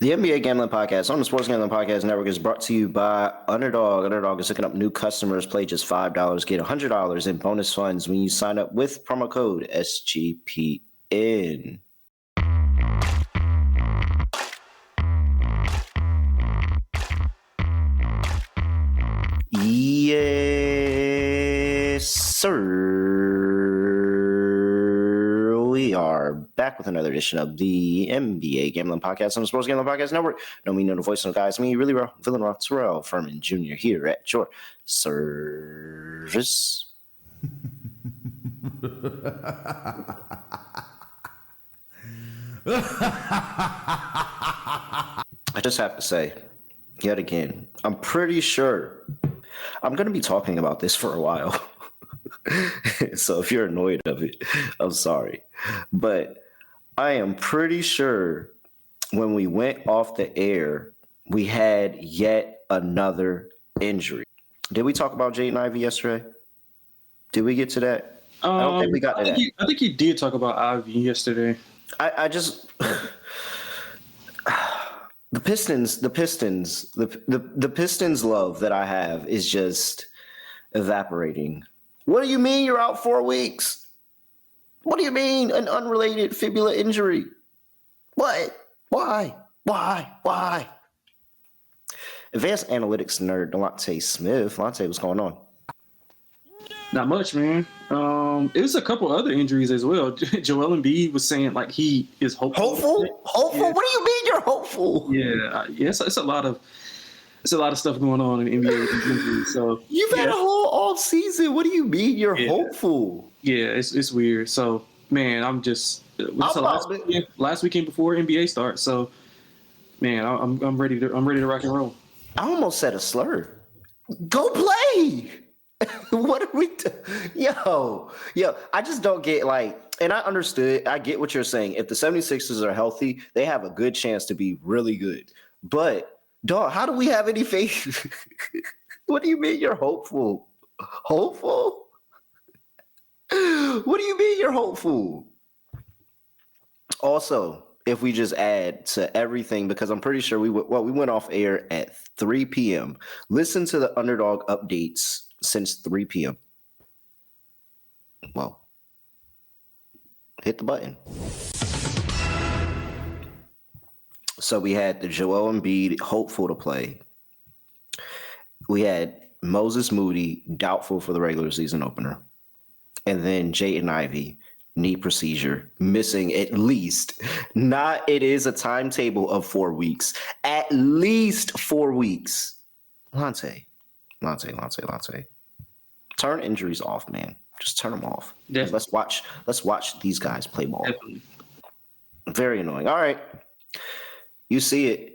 The NBA Gambling Podcast on the Sports Gambling Podcast Network is brought to you by Underdog. Underdog is hooking up new customers. Play just $5. Get $100 in bonus funds when you sign up with promo code SGPN. Yes, sir. We are back with another edition of the NBA Gambling Podcast on the Sports Gambling Podcast Network. No, me, no, the voice of the guys. Me, really raw, villain raw, Terrell Furman Jr. here at your service. I just have to say, yet again, I'm pretty sure I'm going to be talking about this for a while. So if you're annoyed of it, I'm sorry. But I am pretty sure when we went off the air, we had yet another injury. Did we talk about Jaden Ivey yesterday? Did we get to that? I don't think we got to that. I think you did talk about Ivy yesterday. I just the Pistons love that I have is just evaporating. What do you mean you're out 4 weeks? What do you mean an unrelated fibula injury? What? Why? Advanced analytics nerd Lonte Smith. Lonte, what's going on? Not much, man. It was a couple other injuries as well. Joel Embiid was saying like he is hopeful. Hopeful? Yeah. What do you mean you're hopeful? Yeah. It's a lot of stuff going on in the NBA with these injuries. So you've had a whole off season. What do you mean you're hopeful? Yeah, it's weird. So man, I'm just last weekend before NBA starts. So man, I'm ready to rock and roll. I almost said a slur. Go play. What are we doing? Yo, I just don't get and I understood. I get what you're saying. If the 76ers are healthy, they have a good chance to be really good. But, dog, how do we have any faith? What do you mean you're hopeful? Hopeful? What do you mean you're hopeful? Also, if we just add to everything, because I'm pretty sure we went off air at 3 p.m. Listen to the Underdog updates since 3 p.m. Well, hit the button. So we had the Joel Embiid hopeful to play. We had Moses Moody doubtful for the regular season opener. And then Jaden Ivey knee procedure missing at least. It is a timetable of 4 weeks. At least 4 weeks. Lonte. Turn injuries off, man. Just turn them off. Let's watch these guys play ball. Definitely. Very annoying. All right. You see it.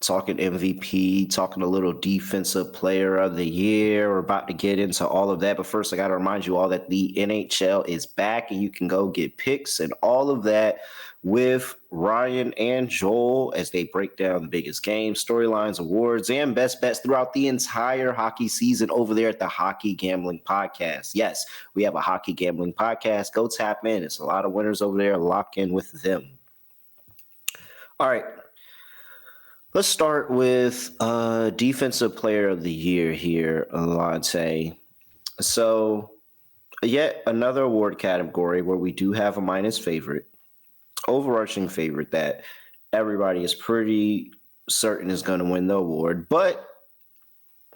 Talking MVP, talking a little defensive player of the year. We're about to get into all of that. But first, I got to remind you all that the NHL is back and you can go get picks and all of that with Ryan and Joel as they break down the biggest games, storylines, awards, and best bets throughout the entire hockey season over there at the Hockey Gambling Podcast. Yes, we have a Hockey Gambling Podcast. Go tap in. It's a lot of winners over there. Lock in with them. All right. Let's start with Defensive Player of the Year here, Lonte. So, yet another award category where we do have a minus favorite, overarching favorite that everybody is pretty certain is going to win the award. But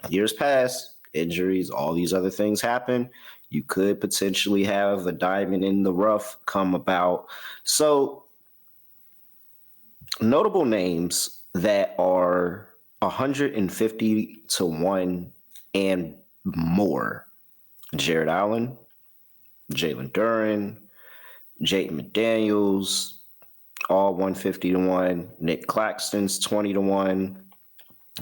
years pass, injuries, all these other things happen. You could potentially have a diamond in the rough come about. So, notable names that are 150 to 1 and more. Jared Allen, Jalen Duren, Jaden McDaniels, all 150 to 1. Nick Claxton's 20 to 1.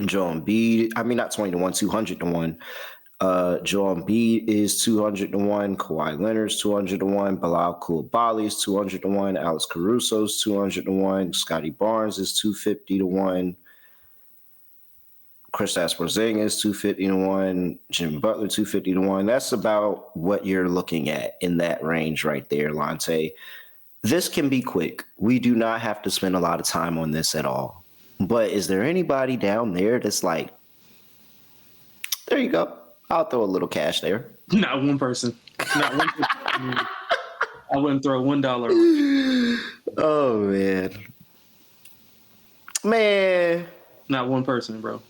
Joel Embiid, not 20 to 1, 200 to 1. Joel Embiid is 200 to 1. Kawhi Leonard's 200 to 1. Bilal Coulibaly is 200 to 1. Alex Caruso's 200 to 1. Scotty Barnes is 250 to 1. Kristaps Porzingis is 250 to 1. Jimmy Butler 250 to 1. That's about what you're looking at in that range right there, Lonte. This can be quick. We do not have to spend a lot of time on this at all. But is there anybody down there that's like, there you go. I'll throw a little cash there. Not one person. Not one person. I wouldn't throw $1. Oh, man. Man. Not one person, bro.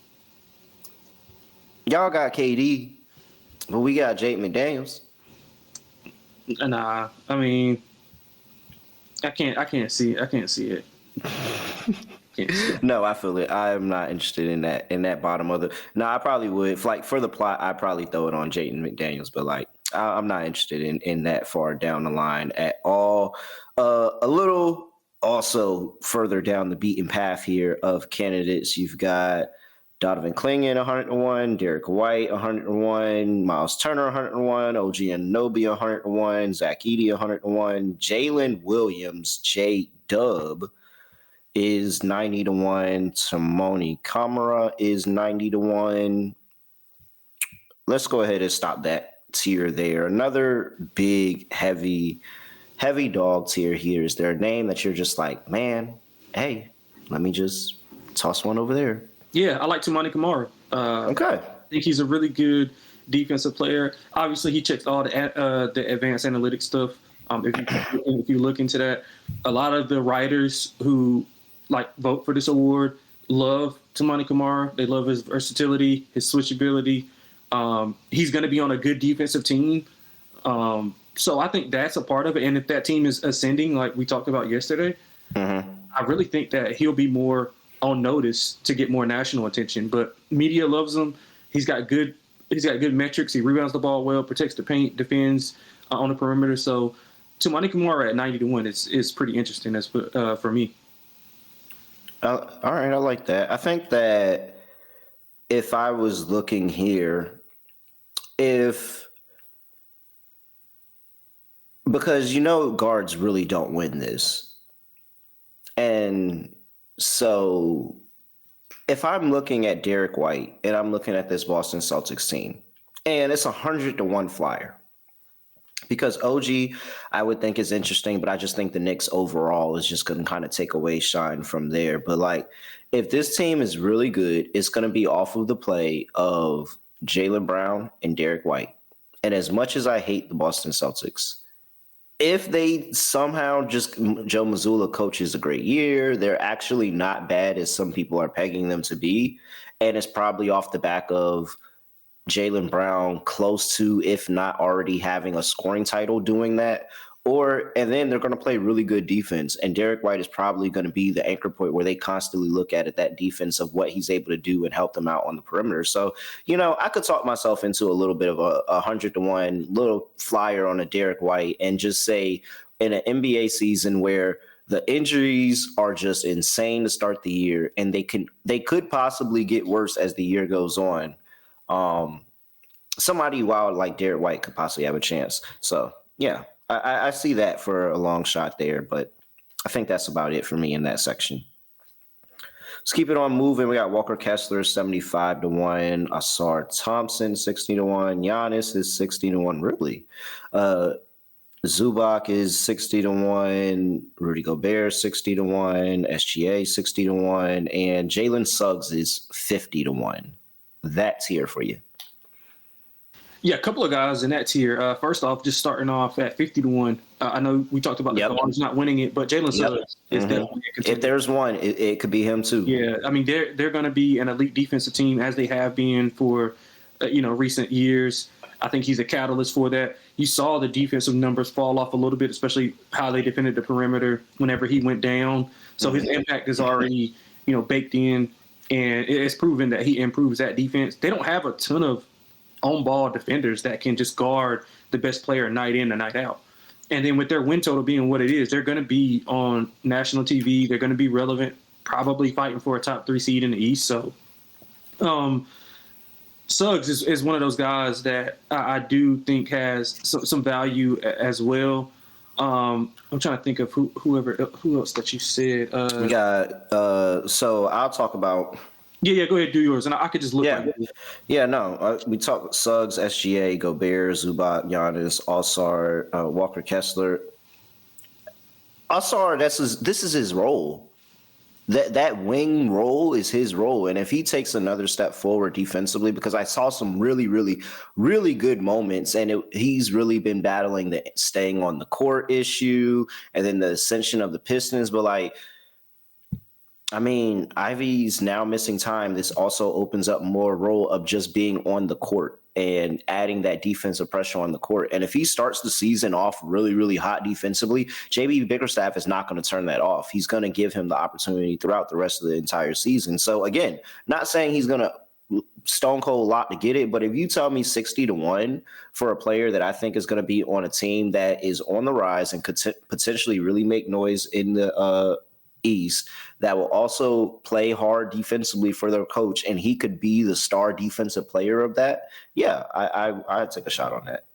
Y'all got KD, but we got Jake McDaniels. Nah, I mean, I can't see it. Can't see it. No, I feel it. I am not interested in that bottom of the. No, I probably would. Like for the plot, I'd probably throw it on Jaden McDaniels, but like I'm not interested in that far down the line at all. A little also further down the beaten path here of candidates, you've got Donovan Clingan 101, Derek White 101, Miles Turner 101, OG Anunoby 101, Zach Edey 101, Jalen Williams, J Dub is 90-1. Simone Camara is 90-1. Let's go ahead and stop that tier there. Another big, heavy dog tier here. Is there a name that you're just like, man, hey, let me just toss one over there? Yeah, I like Toumani Camara. Okay. I think he's a really good defensive player. Obviously, he checks all the advanced analytics stuff. If you look into that, a lot of the writers who like vote for this award love Toumani Camara. They love his versatility, his switchability. He's going to be on a good defensive team. So I think that's a part of it. And if that team is ascending, like we talked about yesterday, I really think that he'll be more on notice to get more national attention. But media loves him. He's got good metrics. He rebounds the ball well, protects the paint, defends on the perimeter. So Toumani Camara at 90-1 is pretty interesting for me. All right, I like that. I think that if I was looking here, because guards really don't win this. And so if I'm looking at Derek White and I'm looking at this Boston Celtics team, and it's 100-1 flyer. Because OG, I would think is interesting, but I just think the Knicks overall is just going to kind of take away shine from there. But like, if this team is really good, it's going to be off of the play of Jaylen Brown and Derek White. And as much as I hate the Boston Celtics, if they somehow just Joe Mazzulla coaches a great year, they're actually not bad as some people are pegging them to be. And it's probably off the back of Jaylen Brown close to, if not already having a scoring title doing that. And then they're going to play really good defense. And Derek White is probably going to be the anchor point where they constantly look at that defense of what he's able to do and help them out on the perimeter. So, I could talk myself into a little bit of a 100-1 little flyer on a Derek White and just say in an NBA season where the injuries are just insane to start the year and they could possibly get worse as the year goes on. Somebody wild like Derek White could possibly have a chance. So yeah, I see that for a long shot there, but I think that's about it for me in that section. Let's keep it on moving. We got Walker Kessler 75-1, Asar Thompson 60-1, Giannis is 60-1. Really, Zubac is 60-1, Rudy Gobert 60-1, SGA 60-1, and Jalen Suggs is 50-1. That's here for you. Yeah, a couple of guys in that tier. First off, just starting off at 50-1. I know we talked about the Guards not winning it, but Jalen Suggs is definitely a contender. If there's one, it could be him too. Yeah, I mean they're going to be an elite defensive team as they have been for recent years. I think he's a catalyst for that. You saw the defensive numbers fall off a little bit, especially how they defended the perimeter whenever he went down. So his impact is already baked in. And it's proven that he improves that defense. They don't have a ton of on-ball defenders that can just guard the best player night in and night out. And then with their win total being what it is, they're going to be on national TV. They're going to be relevant, probably fighting for a top 3 seed in the East. So Suggs is one of those guys that I do think has some value as well. I'm trying to think of who else that you said. We got so I'll talk about. Yeah, go ahead, do yours, and I could just look. We talked Suggs, SGA, Gobert, Zubac, Giannis, Asar, Walker Kessler. Asar, this is his role. that wing role is his role. And if he takes another step forward defensively, because I saw some really, really, really good moments, and he's really been battling the staying on the court issue and then the ascension of the Pistons. But like, I mean, Ivy's now missing time. This also opens up more role of just being on the court and adding that defensive pressure on the court. And if he starts the season off really, really hot defensively, JB Bickerstaff is not going to turn that off. He's going to give him the opportunity throughout the rest of the entire season. So again, not saying he's going to stone cold lot to get it, but if you tell me 60-1 for a player that I think is going to be on a team that is on the rise and could potentially really make noise in the East, that will also play hard defensively for their coach, and he could be the star defensive player of that. Yeah, I'd take a shot on that.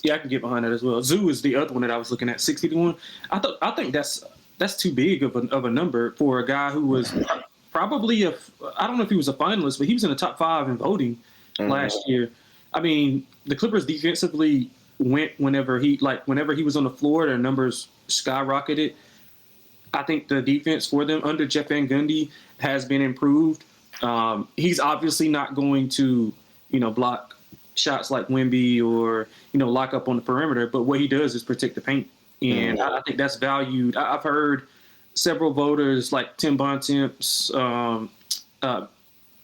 Yeah, I can get behind that as well. Zoo is the other one that I was looking at, 60-1. I think that's too big of a number for a guy who was probably I don't know if he was a finalist, but he was in the top 5 in voting last year. I mean, the Clippers defensively went whenever he was on the floor, their numbers skyrocketed. I think the defense for them under Jeff Van Gundy has been improved. He's obviously not going to, block shots like Wemby or, lock up on the perimeter. But what he does is protect the paint. And I think that's valued. I've heard several voters like Tim Bontemps,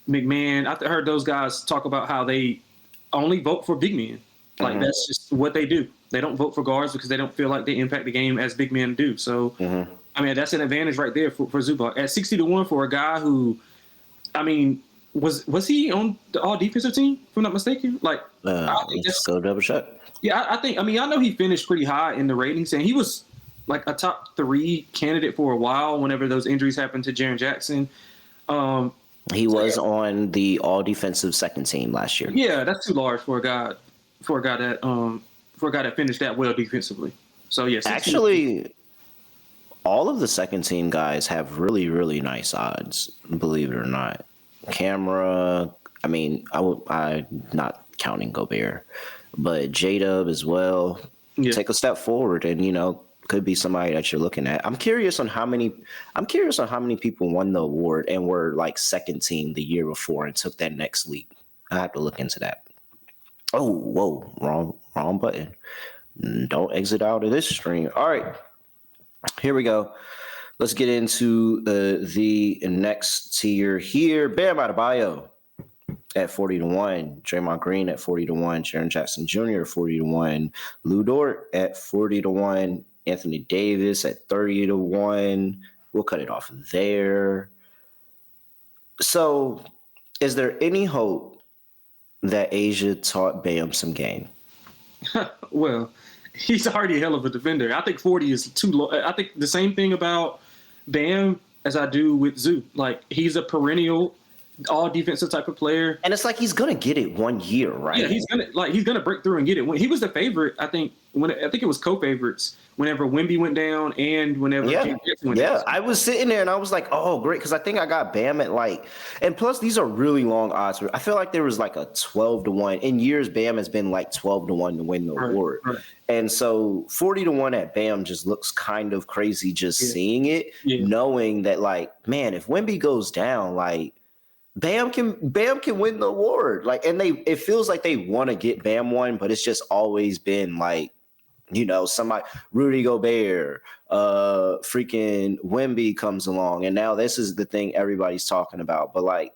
McMahon. I heard those guys talk about how they only vote for big men. Like that's just what they do. They don't vote for guards because they don't feel like they impact the game as big men do. So, I mean, that's an advantage right there for Zubac. At 60-1 for a guy who, I mean, was he on the all defensive team, if I'm not mistaken? Like, let's go double check. Yeah, I know he finished pretty high in the ratings, and he was like a top 3 candidate for a while whenever those injuries happened to Jaren Jackson. He was on the all defensive second team last year. Yeah, that's too large for a guy that finished that well defensively. So yes, actually, all of the second team guys have really, really nice odds, believe it or not. Camera, I mean, I'm not counting Gobert, but J-Dub as well. Yeah. Take a step forward, and could be somebody that you're looking at. I'm curious on how many people won the award and were like second team the year before and took that next leap. I have to look into that. Oh, whoa, wrong button. Don't exit out of this stream. All right. Here we go. Let's get into the next tier here. Bam Adebayo at 40-1. Draymond Green at 40-1. Jaren Jackson Jr. at 40-1. Lou Dort at 40-1. Anthony Davis at 30-1. We'll cut it off there. So, is there any hope that Asia taught Bam some game? Well, he's already a hell of a defender. I think 40 is too low. I think the same thing about Bam as I do with Zoo. Like, he's a perennial all defensive type of player. And it's like he's gonna get it one year, right? Yeah, he's gonna break through and get it. When he was the favorite, I think it was co-favorites whenever Wemby went down and whenever Jackson went down. I was sitting there and I was like, oh, great, because I think I got Bam at and plus these are really long odds. I feel like there was like a 12-1. In years, Bam has been like 12-1 to win the award. Right. And so 40-1 at Bam just looks kind of crazy just seeing it, knowing that man, if Wemby goes down, Bam can win the award. And it feels like they want to get Bam one, but it's just always been somebody, Rudy Gobert, freaking Wemby comes along, and now this is the thing everybody's talking about. But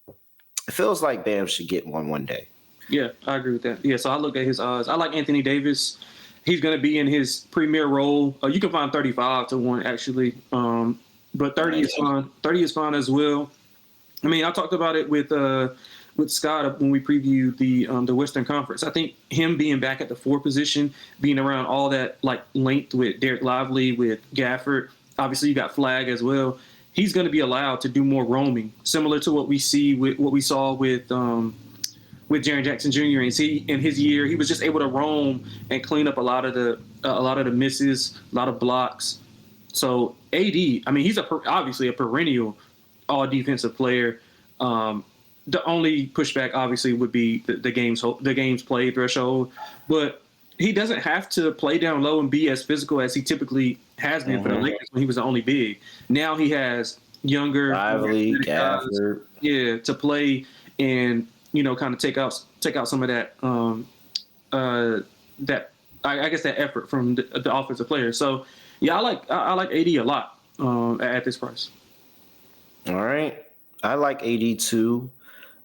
it feels like Bam should get one day. Yeah, I agree with that. Yeah, so I looked at his odds. I like Anthony Davis. He's going to be in his premier role. You can find 35-1 actually, but 30 is fine. 30 is fine as well. I mean, I talked about it with Scott when we previewed the Western Conference. I think him being back at the 4 position, being around all that length with Derek Lively, with Gafford, obviously you got Flag as well. He's going to be allowed to do more roaming, similar to what we saw with Jaren Jackson Jr. And in his year, he was just able to roam and clean up a lot of the misses, a lot of blocks. So AD, I mean, he's obviously a perennial all defensive player. The only pushback obviously would be the game's play threshold, but he doesn't have to play down low and be as physical as he typically has been for the Lakers when he was the only big. Now he has younger, Lively, guys, Gafford. to play and kind of take out some of that that I guess that effort from the offensive players. So yeah, I like AD a lot at this price. All right, I like AD too.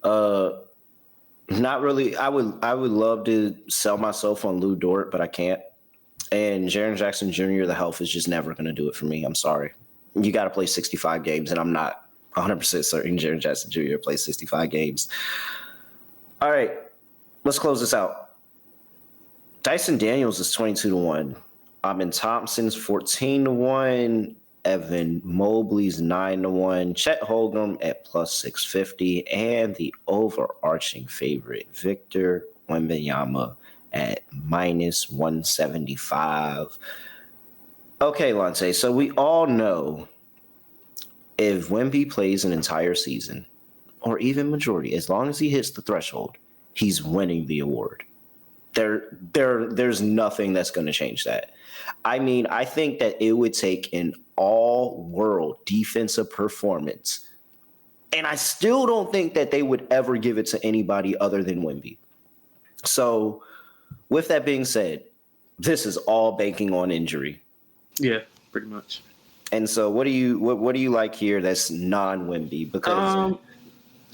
Not really. I would love to sell myself on Lou Dort, but I can't. And Jaren Jackson Jr., the health is just never going to do it for me. I'm sorry. You got to play 65 games, and I'm not 100% certain Jaren Jackson Jr. plays 65 games. All right, let's close this out. Dyson Daniels is 22-1. Amin Thompson's 14-1. Evan Mobley's 9-1. Chet Holmgren at plus 650. And the overarching favorite, Victor Wembanyama at minus 175. Okay, Lonte, so we all know if Wemby plays an entire season, or even majority, as long as he hits the threshold, he's winning the award. There's nothing that's going to change that. I mean, I think that it would take an all-world defensive performance, and I still don't think that they would ever give it to anybody other than Wemby. So, with that being said, this is all banking on injury. Yeah, pretty much. And so, what do you like here that's non-Wemby? Because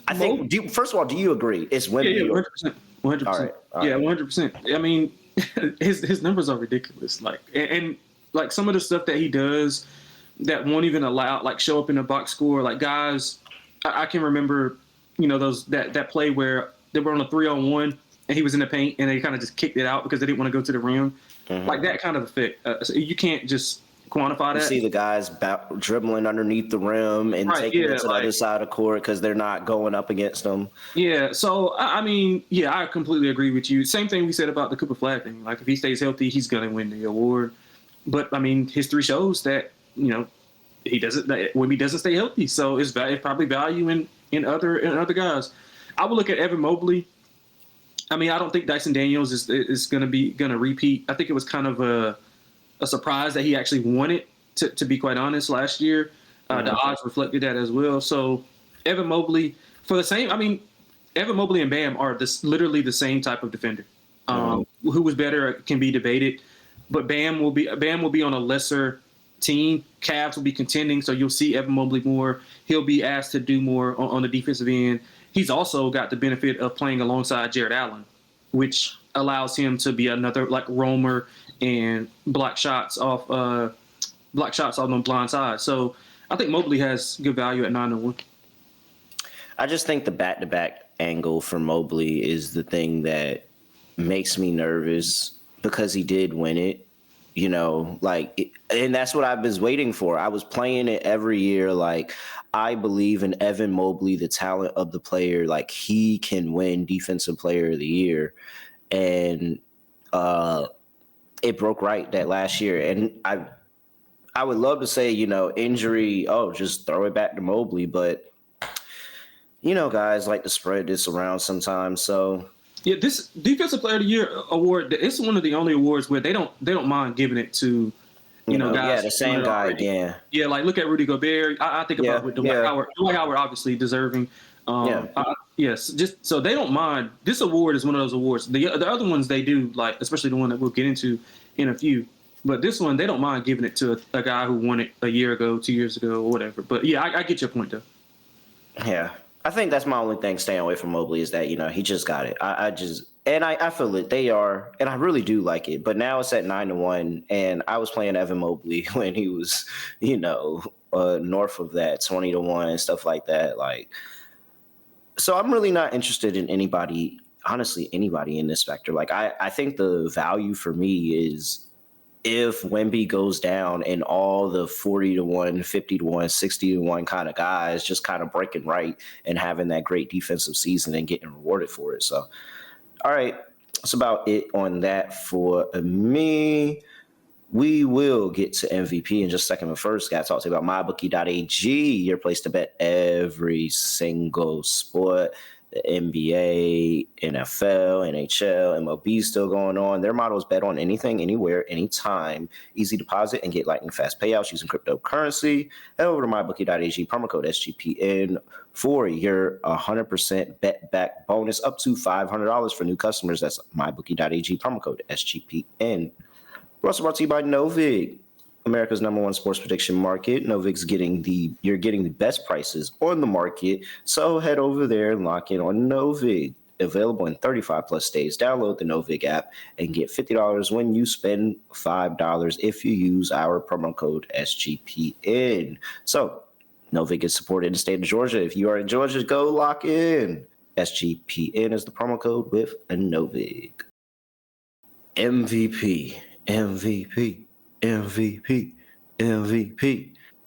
I think, first of all, do you agree? It's Wemby. Yeah, 100%. 100%. All right. Yeah, 100%. I mean, his numbers are ridiculous. Like, and like some of the stuff that he does that won't even allow, like, show up in the box score. Like, guys, I can remember, those that play where they were on a 3-on-1 and he was in the paint and they kind of just kicked it out because they didn't want to go to the rim. Mm-hmm. Like that kind of effect. So you can't just quantify that. You see the guys dribbling underneath the rim and taking it to the other side of the court because they're not going up against them. Yeah, so, I mean, yeah, I completely agree with you. Same thing we said about the Cooper Flag thing. Like, if he stays healthy, he's going to win the award. But, I mean, history shows that, when he doesn't stay healthy. So it's probably value in other guys. I would look at Evan Mobley. I mean, I don't think Dyson Daniels is going to repeat. I think it was kind of a surprise that he actually won it, to be quite honest, last year. The odds reflected that as well. So Evan Mobley, Evan Mobley and Bam are literally the same type of defender. Who was better can be debated, but Bam will be on a lesser team. Cavs will be contending, so you'll see Evan Mobley more. He'll be asked to do more on the defensive end. He's also got the benefit of playing alongside Jared Allen, which allows him to be another like roamer and block shots off on the blind side. So I think Mobley has good value at 9-1. I just think the back-to-back angle for Mobley is the thing that makes me nervous because he did win it, and that's what I was waiting for. I was playing it every year. Like, I believe in Evan Mobley, the talent of the player. Like, he can win Defensive Player of the Year. And it broke right that last year. And I would love to say, injury, just throw it back to Mobley. But, guys like to spread this around sometimes. So, yeah, this Defensive Player of the Year award, it's one of the only awards where they don't mind giving it to, guys. Yeah, the same guy again. Yeah, like look at Rudy Gobert. I think about with Dwight Howard. Dwight Howard obviously deserving. Yes, just so they don't mind. This award is one of those awards. The other ones they do, like especially the one that we'll get into in a few. But this one, they don't mind giving it to a guy who won it a year ago, 2 years ago, or whatever. But yeah, I get your point though. Yeah, I think that's my only thing staying away from Mobley is that he just got it. I feel it. They are, and I really do like it. But now it's at 9-1, and I was playing Evan Mobley when he was, north of that 20-1 and stuff like that. Like, so I'm really not interested in anybody in this spectrum. Like, I think the value for me is if Wemby goes down and all the 40-1, 50-1, 60-1 kind of guys just kind of breaking right and having that great defensive season and getting rewarded for it. So, all right, that's about it on that for me. We will get to MVP in just a second. But first, got to talk to you about mybookie.ag, your place to bet every single sport. the NBA, NFL, NHL, MLB still going on. Their motto is bet on anything, anywhere, anytime. Easy deposit and get lightning fast payouts using cryptocurrency. Head over to mybookie.ag, promo code SGPN for your 100% bet back bonus up to $500 for new customers. That's mybookie.ag, promo code SGPN. We're also brought to you by Novig, America's #1 sports prediction market. Novig's you're getting the best prices on the market. So head over there and lock in on Novig. Available in 35 plus states. Download the Novig app and get $50 when you spend $5 if you use our promo code SGPN. So Novig is supported in the state of Georgia. If you are in Georgia, go lock in. SGPN is the promo code with a Novig. MVP.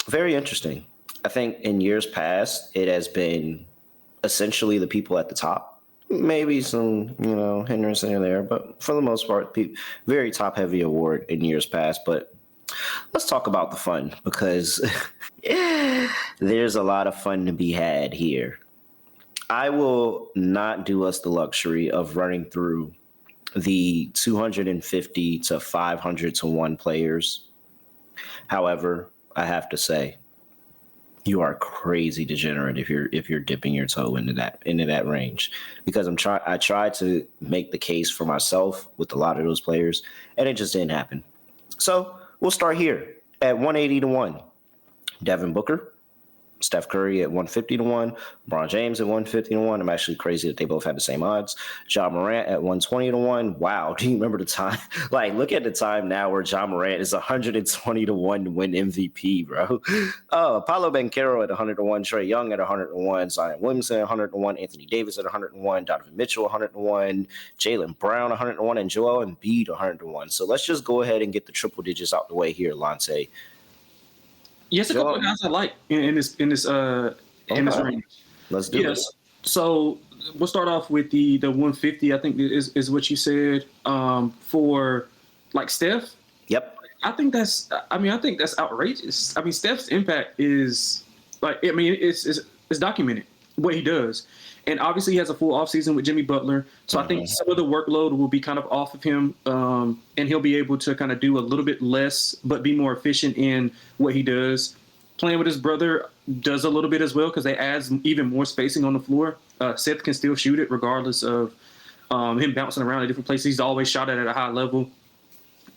Very interesting. I think in years past, it has been essentially the people at the top. Maybe some, hindrance in there, but for the most part, very top-heavy award in years past. But let's talk about the fun, because there's a lot of fun to be had here. I will not do us the luxury of running through the 250 to 500 to 1 players. However, I have to say, you are crazy degenerate if you're dipping your toe into that range, because I tried to make the case for myself with a lot of those players, and it just didn't happen. So we'll start here at 180 to 1. Devin Booker, Steph Curry at 150 to 1, LeBron James at 150 to 1. I'm actually crazy that they both had the same odds. Ja Morant at 120 to 1. Wow. Do you remember the time? Like, look at the time now where Ja Morant is 120 to 1 to win MVP, bro. Paolo Banchero at 100 to 1, Trae Young at 100 to 1, Zion Williamson at 100 to 1, Anthony Davis at 100 to 1, Donovan Mitchell 100 to 1, Jaylen Brown 100 to 1, and Joel Embiid 100 to 1. So let's just go ahead and get the triple digits out the way here, Lonte. Yes, a couple of guys I like in this range. Let's do it. So we'll start off with the 150. I think is what you said for like Steph. Yep. I think that's outrageous. I mean, Steph's impact is it's documented what he does. And obviously he has a full offseason with Jimmy Butler. So I think some of the workload will be kind of off of him, and he'll be able to kind of do a little bit less but be more efficient in what he does. Playing with his brother does a little bit as well, because they adds even more spacing on the floor. Seth can still shoot it regardless of him bouncing around at different places. He's always shot at a high level.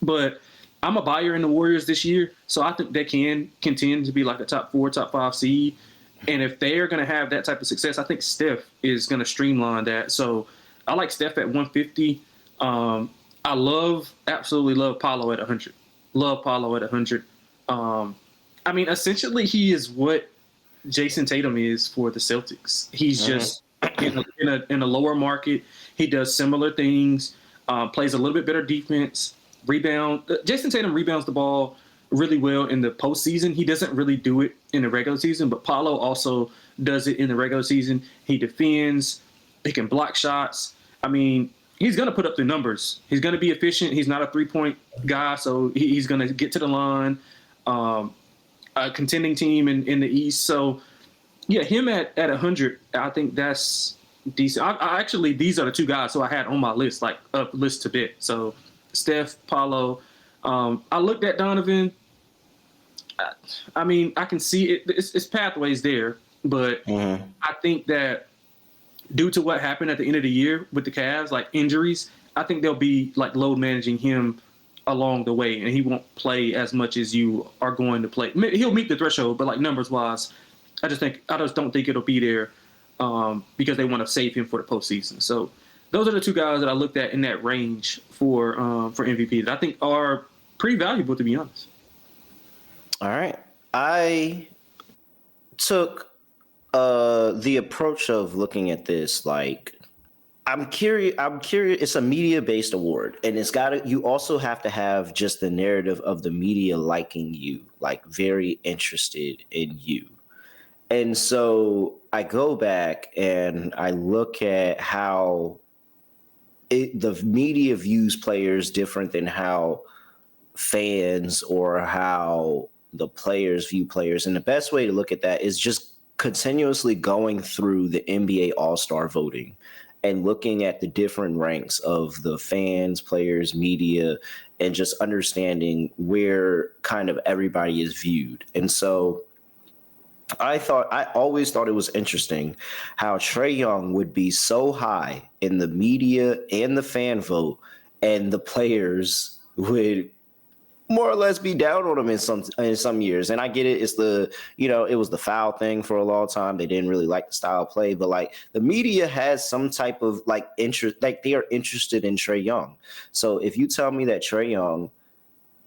But I'm a buyer in the Warriors this year, so I think they can contend to be like a top 4, top 5 seed. And if they are going to have that type of success, I think Steph is going to streamline that. So I like Steph at 150. I absolutely love Paolo at 100. Love Paolo at 100. I mean, essentially, he is what Jason Tatum is for the Celtics. He's just in a lower market. He does similar things, plays a little bit better defense, rebound. Jason Tatum rebounds the ball really well in the postseason. He doesn't really do it in the regular season, but Paolo also does it in the regular season. He defends. He can block shots. I mean, he's going to put up the numbers. He's going to be efficient. He's not a three-point guy, so he's going to get to the line. A contending team in the East. So, yeah, him at 100, I think that's decent. I actually, these are the two guys who I had on my list, like up list to bet. So, Steph, Paolo. I looked at Donovan. I mean, I can see it. It's pathways there, but I think that due to what happened at the end of the year with the Cavs, like injuries, I think they'll be like load managing him along the way, and he won't play as much as you are going to play. He'll meet the threshold, but like numbers wise, I just don't think it'll be there because they want to save him for the postseason. So those are the two guys that I looked at in that range for MVP that I think are pretty valuable, to be honest. All right. I took the approach of looking at this like, I'm curious. It's a media-based award, and you also have to have just the narrative of the media liking you, like very interested in you. And so I go back and I look at how the media views players different than how fans or how the players view players. And the best way to look at that is just continuously going through the NBA All-Star voting and looking at the different ranks of the fans, players, media, and just understanding where kind of everybody is viewed. And so I always thought it was interesting how Trae Young would be so high in the media and the fan vote, and the players would more or less be down on him in some years. And I get it. It's it was the foul thing for a long time. They didn't really like the style of play, but like the media has some type of like interest, like they are interested in Trae Young. So if you tell me that Trae Young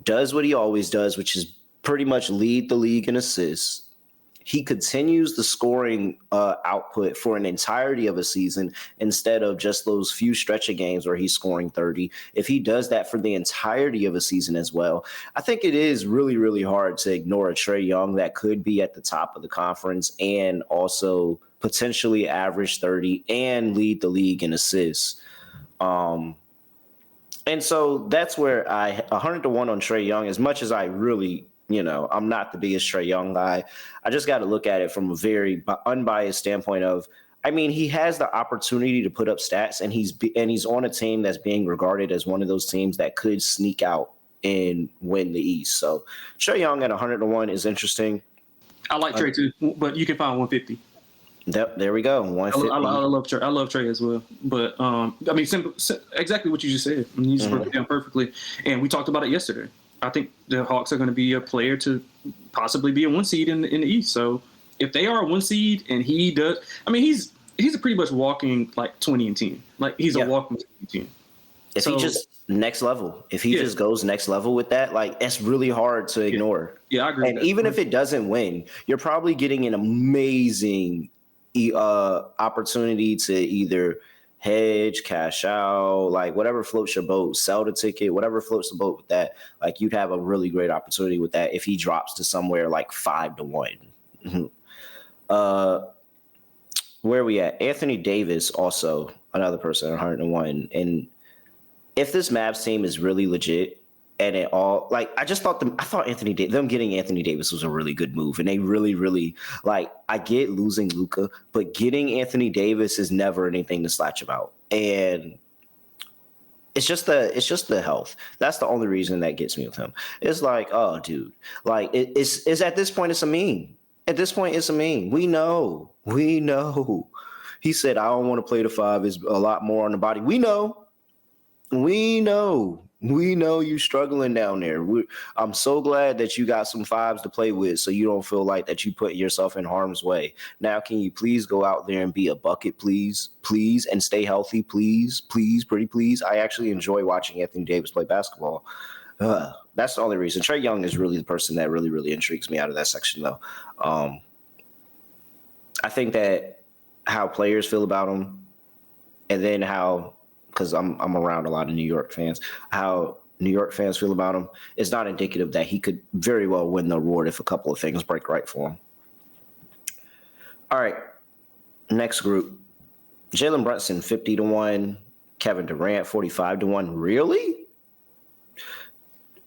does what he always does, which is pretty much lead the league in assists, he continues the scoring output for an entirety of a season instead of just those few stretch of games where he's scoring 30. If he does that for the entirety of a season as well, I think it is really, really hard to ignore a Trae Young that could be at the top of the conference and also potentially average 30 and lead the league in assists. And so that's where 100-1 on Trae Young, as much as I really I'm not the biggest Trae Young guy. I just got to look at it from a very unbiased standpoint of, I mean, he has the opportunity to put up stats, and he's on a team that's being regarded as one of those teams that could sneak out and win the East. So Trae Young at 100-1 is interesting. I like Trae too, but you can find 150. There we go. 150. I love Trae. I love Trae as well. But I mean, exactly what you just said. I mean, you just broke it down perfectly, and we talked about it yesterday. I think the Hawks are going to be a player to possibly be a 1 seed in the East. So if they are a 1 seed and he does, I mean, he's a pretty much walking like 20 and 10. Like he's a walking 20 and 10. If he just next level, if he just goes next level with that, like it's really hard to ignore. Yeah, I agree. And even if it doesn't win, you're probably getting an amazing opportunity to either hedge, cash out, like whatever floats your boat, sell the ticket, whatever floats the boat with that. Like you'd have a really great opportunity with that if he drops to somewhere like 5-1. Where are we at? Anthony Davis, also another person at 101. And if this Mavs team is really legit, and it all like I thought them getting Anthony Davis was a really good move, and they really, really like. I get losing Luka, but getting Anthony Davis is never anything to slouch about, and it's just the health. That's the only reason that gets me with him. It's like, oh, dude, like it's at this point it's a meme. At this point it's a meme. We know. He said I don't want to play the 5. Is a lot more on the body. We know. We know you struggling down there. I'm so glad that you got some 5s to play with so you don't feel like that you put yourself in harm's way. Now, can you please go out there and be a bucket, please, and stay healthy, please, pretty please. I actually enjoy watching Anthony Davis play basketball. That's the only reason. Trae Young is really the person that really, really intrigues me out of that section, though. I think that how players feel about him, and then how, because I'm around a lot of New York fans, how New York fans feel about him is not indicative that he could very well win the award if a couple of things break right for him. All right, next group. Jalen Brunson, 50-1. Kevin Durant, 45-1. Really?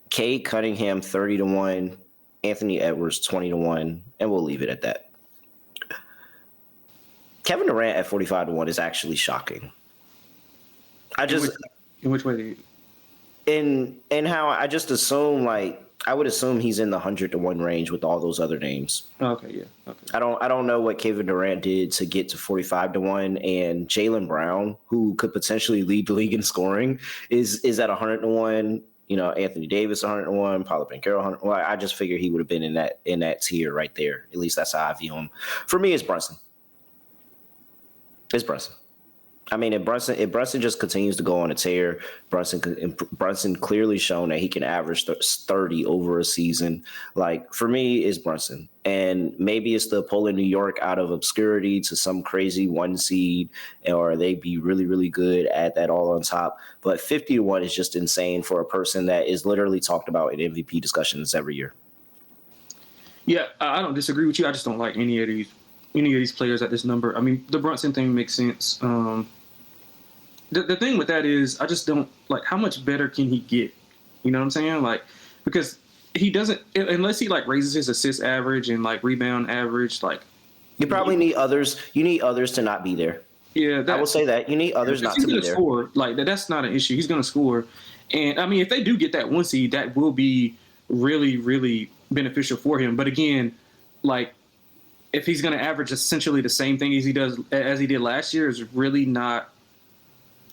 Cade Cunningham, 30-1. Anthony Edwards, 20-1. And we'll leave it at that. Kevin Durant at 45-1 is actually shocking. In which way do you? In how I just assume, like, I would assume he's in the 100-1 range with all those other names. Okay, yeah. Okay. I don't know what Kevin Durant did to get to 45-1, and Jaylen Brown, who could potentially lead the league in scoring, is at 100-1. Anthony Davis 101, Paolo Banchero 100. Well, I just figured he would have been in that tier right there. At least that's how I view him. For me, it's Brunson. It's Brunson. I mean, if Brunson just continues to go on a tear, Brunson clearly shown that he can average 30 over a season. Like, for me, it's Brunson. And maybe it's the pulling New York out of obscurity to some crazy 1 seed, or they be really, really good at that all on top. But 50-1 is just insane for a person that is literally talked about in MVP discussions every year. Yeah, I don't disagree with you. I just don't like any of these players at this number. I mean, the Brunson thing makes sense. The thing with that is I just don't like how much better can he get? You know what I'm saying? Like, because he doesn't, unless he like raises his assist average and like rebound average, like You probably need others. You need others to not be there. Yeah, I will say that you need others not to be there. Score, like that's not an issue. He's going to score, and I mean, if they do get that 1 seed, that will be really, really beneficial for him. But again, like if he's going to average essentially the same thing as he did last year, is really not.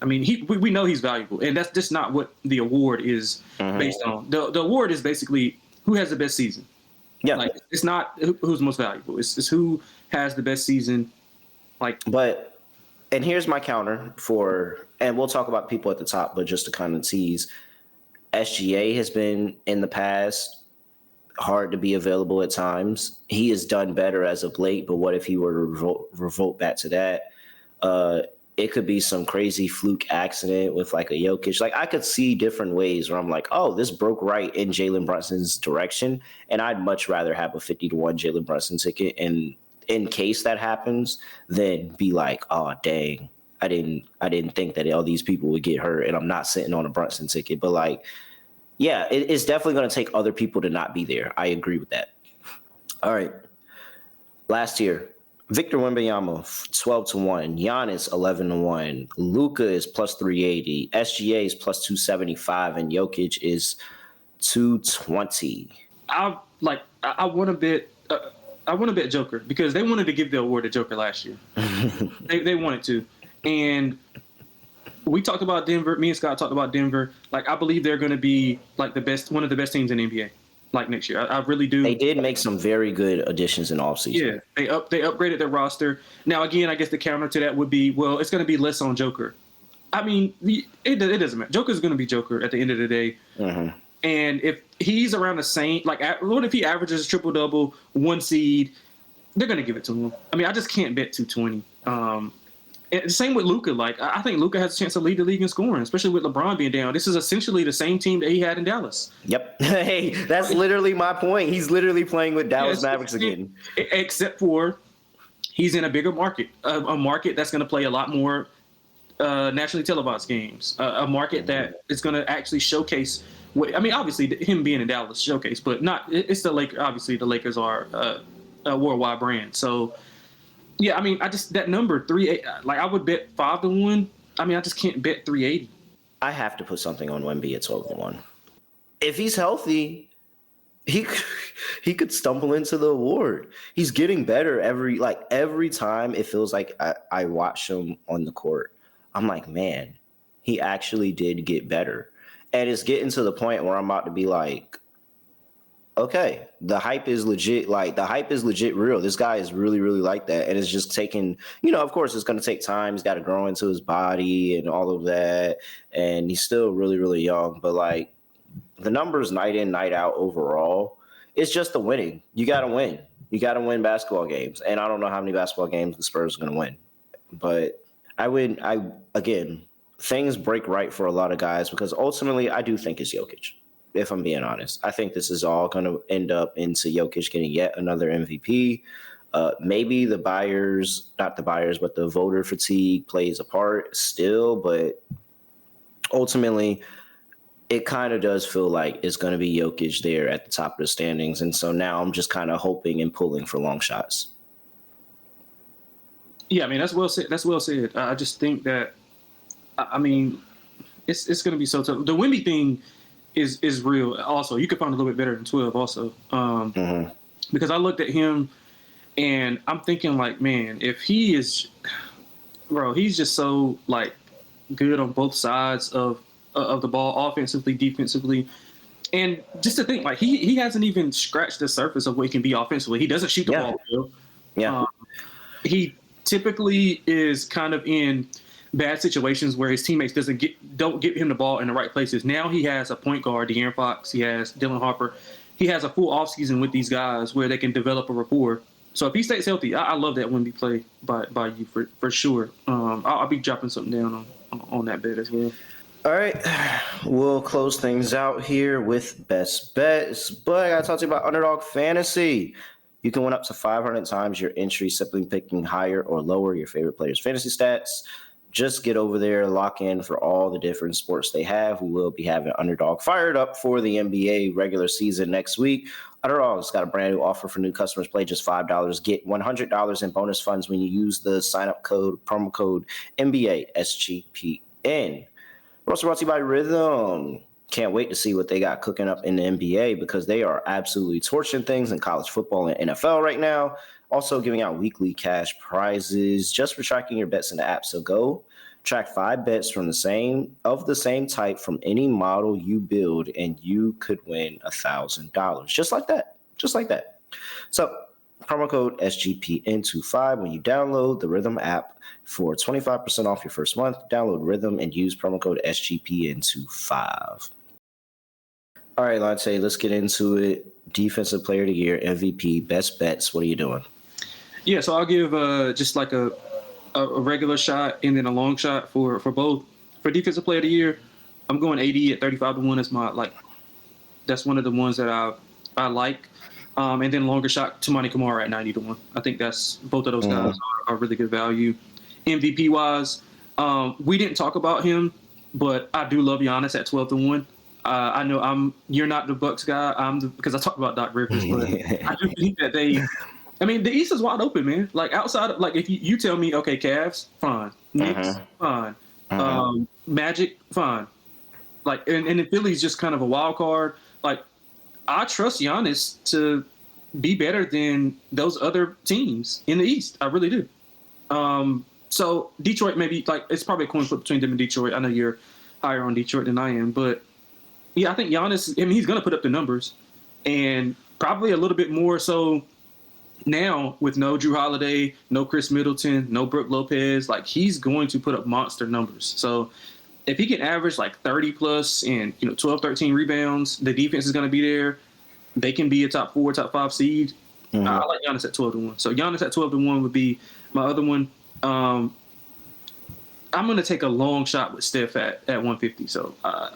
I mean, we know he's valuable, and that's just not what the award is based on. The award is basically who has the best season. Yeah, like it's not who's most valuable. It's who has the best season. And here's my counter and we'll talk about people at the top, but just to kind of tease, SGA has been in the past hard to be available at times. He has done better as of late, but what if he were to revert back to that? It could be some crazy fluke accident with like a Jokic. Like I could see different ways where I'm like, oh, this broke right in Jalen Brunson's direction, and I'd much rather have a 50-1 Jalen Brunson ticket. And in case that happens, then be like, oh, dang, I didn't think that all these people would get hurt, and I'm not sitting on a Brunson ticket. But like, yeah, it's definitely going to take other people to not be there. I agree with that. All right. Last year, Victor Wembanyama, 12-1. Giannis, 11-1. Luka is plus 380. SGA is plus 275. And Jokic is 220. I want to bet. I want to bet Joker because they wanted to give the award to Joker last year. they wanted to, and we talked about Denver. Me and Scott talked about Denver. Like I believe they're going to be like one of the best teams in the NBA. Like next year, I really do. They did make some very good additions in offseason. Yeah, they upgraded their roster. Now again, I guess the counter to that would be, well, it's going to be less on Joker. I mean, it doesn't matter. Joker's going to be Joker at the end of the day. Mm-hmm. And if he's around the same, like, what if he averages a triple double, 1 seed? They're going to give it to him. I mean, I just can't bet 220. And same with Luka. Like, I think Luka has a chance to lead the league in scoring, especially with LeBron being down. This is essentially the same team that he had in Dallas. Yep. Hey, that's literally my point. He's literally playing with Dallas Mavericks again. Except for he's in a bigger market, a market that's going to play a lot more nationally televised games, a market that is going to actually showcase. I mean, obviously, him being in Dallas showcase, but not. It's the Lakers. Obviously, the Lakers are a worldwide brand. So, yeah, I mean, that number 380. Like, I would bet 5-1. I mean, I just can't bet 380. I have to put something on Wemby at 12-1. If he's healthy, he could stumble into the award. He's getting better every time. It feels like I watch him on the court. I'm like, man, he actually did get better. And it's getting to the point where I'm about to be like, okay, the hype is legit. Like, the hype is legit real. This guy is really, really like that. And it's just taking, of course, it's going to take time. He's got to grow into his body and all of that. And he's still really, really young. But, like, the numbers night in, night out overall, it's just the winning. You got to win. You got to win basketball games. And I don't know how many basketball games the Spurs are going to win. But again, things break right for a lot of guys because ultimately I do think it's Jokic, if I'm being honest. I think this is all going to end up into Jokic getting yet another MVP. Maybe the voter fatigue plays a part still, but ultimately it kind of does feel like it's going to be Jokic there at the top of the standings. And so now I'm just kind of hoping and pulling for long shots. Yeah, I mean, that's well said. I just think that, I mean, it's going to be so tough. The Wemby thing is real. Also, you could find a little bit better than 12. Also, because I looked at him and I'm thinking like, man, if he is, bro, he's just so like good on both sides of the ball, offensively, defensively, and just to think like he hasn't even scratched the surface of what he can be offensively. He doesn't shoot the ball. Bro. Yeah, he typically is kind of in bad situations where his teammates don't get him the ball in the right places. Now he has a point guard, De'Aaron Fox. He has Dylan Harper. He has a full offseason with these guys where they can develop a rapport. So if he stays healthy, I love that Wemby play by you for sure. I'll be dropping something down on that bet as well. All right, we'll close things out here with best bets, but I got to talk to you about Underdog Fantasy. You can win up to 500 times your entry simply picking higher or lower your favorite players' fantasy stats. Just get over there, lock in for all the different sports they have. We will be having Underdog fired up for the NBA regular season next week. Underdog's got a brand new offer for new customers. Play just $5. Get $100 in bonus funds when you use the sign-up promo code NBA SGPN. We're also brought to you by Rhythm. Can't wait to see what they got cooking up in the NBA because they are absolutely torching things in college football and NFL right now. Also giving out weekly cash prizes just for tracking your bets in the app. So go track 5 bets from the same type from any model you build, and you could win $1,000 just like that. So promo code SGPN25 when you download the Rhythm app for 25% off your first month. Download Rhythm and use promo code SGPN25. All right, Lonte, let's get into it. Defensive Player of the Year, MVP, best bets. What are you doing? Yeah, so I'll give just like a regular shot and then a long shot for both. For Defensive Player of the Year, I'm going AD at 35-1 that's one of the ones that I like. And then longer shot to Monty Kamara at 90-1. I think that's both of those guys are really good value. MVP wise, we didn't talk about him, but I do love Giannis at 12-1. I know you're not the Bucks guy. Because I talked about Doc Rivers, but I do think that the East is wide open, man. Like outside of, like, if you tell me, okay, Cavs, fine. Knicks, fine. Magic, fine. Like, and the Philly's just kind of a wild card. Like, I trust Giannis to be better than those other teams in the East. I really do. So Detroit, maybe, like, it's probably a coin flip between them and Detroit. I know you're higher on Detroit than I am, but yeah, I think Giannis, he's going to put up the numbers, and probably a little bit more so now with no Drew Holiday, no Chris Middleton, no Brook Lopez. Like, he's going to put up monster numbers. So if he can average like 30 plus and 12, 13 rebounds, the defense is going to be there. They can be a top 4, top 5 seed. I like Giannis at 12-1. So Giannis at 12-1 would be my other one. I'm going to take a long shot with Steph at 150. So,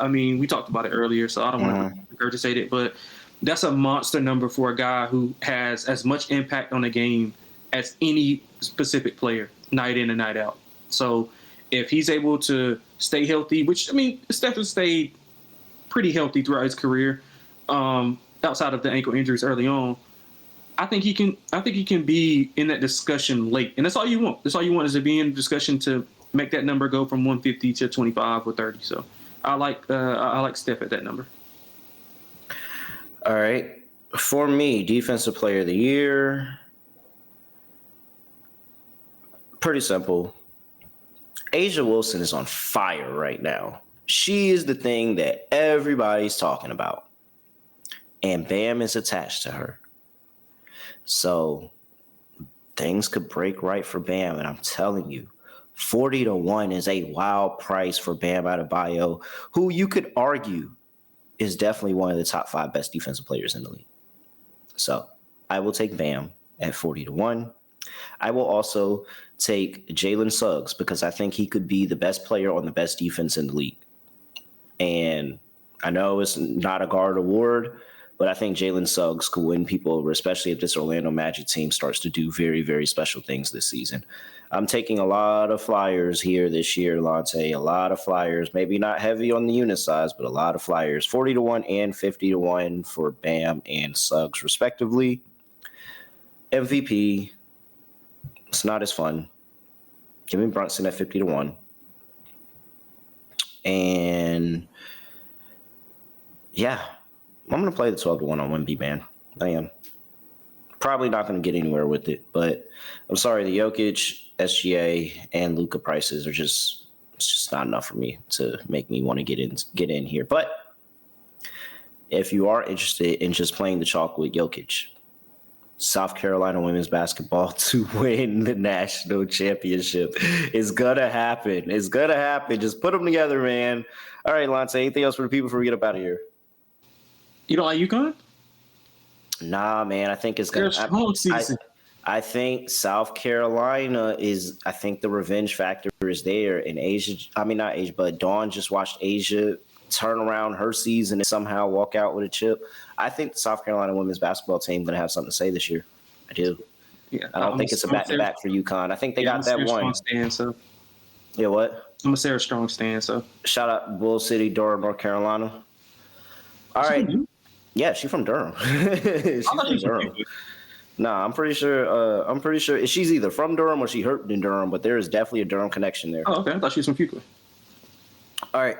we talked about it earlier, so I don't want to regurgitate it, but that's a monster number for a guy who has as much impact on the game as any specific player, night in and night out. So if he's able to stay healthy, which, Steph has stayed pretty healthy throughout his career, outside of the ankle injuries early on, I think he can be in that discussion late. And that's all you want. That's all you want, is to be in discussion to make that number go from 150 to 25 or 30. So I like Steph at that number. All right. For me, Defensive Player of the Year, pretty simple. A'ja Wilson is on fire right now. She is the thing that everybody's talking about. And Bam is attached to her. So things could break right for Bam. And I'm telling you, 40-1 is a wild price for Bam Adebayo, who you could argue is definitely one of the top 5 best defensive players in the league. So I will take Bam at 40-1. I will also take Jalen Suggs because I think he could be the best player on the best defense in the league. And I know it's not a guard award, but I think Jalen Suggs could win people over, especially if this Orlando Magic team starts to do very, very special things this season. I'm taking a lot of flyers here this year, Lonte. A lot of flyers, maybe not heavy on the unit size, but a lot of flyers. 40-1 and 50-1 for Bam and Suggs, respectively. MVP, it's not as fun. Give me Brunson at 50-1. And yeah, I'm going to play the 12-1 on Wemby, man. I am. Probably not going to get anywhere with it, but I'm sorry, the Jokic, SGA, and Luka prices are it's just not enough for me to make me want to get in here. But if you are interested in just playing the chalk with Jokic, South Carolina women's basketball to win the national championship is going to happen. It's going to happen. Just put them together, man. All right, Lonte, anything else for the people before we get up out of here? You don't like UConn? Nah, man. I think it's going to. I think South Carolina is. I think the revenge factor is there. And but Dawn just watched A'ja turn around her season and somehow walk out with a chip. I think the South Carolina women's basketball team going to have something to say this year. I do. Yeah, I don't think it's a back-to-back for UConn. I think they got that one. Yeah, what? I'm a Sarah Strong stan, so. Shout out Bull City, Durham, North Carolina. All right. Yeah, she's from Durham. She's from Durham. Nah, I'm pretty sure she's either from Durham or she hurt in Durham, but there is definitely a Durham connection there. Oh, okay. I thought she was from Fuqua. All right.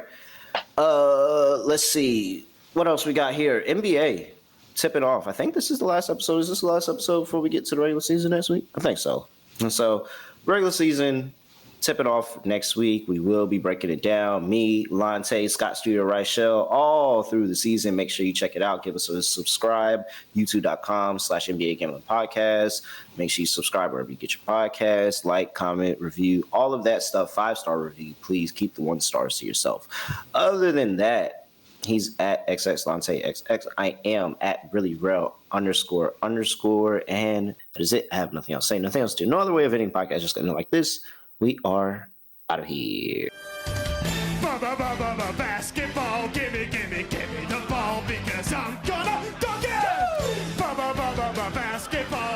Let's see. What else we got here? NBA. Tip it off. I think this is the last episode. Is this the last episode before we get to the regular season next week? I think so. And so, regular season, tip it off next week. We will be breaking it down. Me, Lonte, Scott Studio, Reichel, all through the season. Make sure you check it out. Give us a subscribe. YouTube.com/NBA Gambling Podcast. Make sure you subscribe wherever you get your podcast. Like, comment, review, all of that stuff. 5-star review. Please keep the 1 stars to yourself. Other than that, he's at XXLonteXX. I am at reallyreal __. And that is it. I have nothing else to say. Nothing else to do. No other way of ending podcast. Just going to like this. We are out of here. Basketball.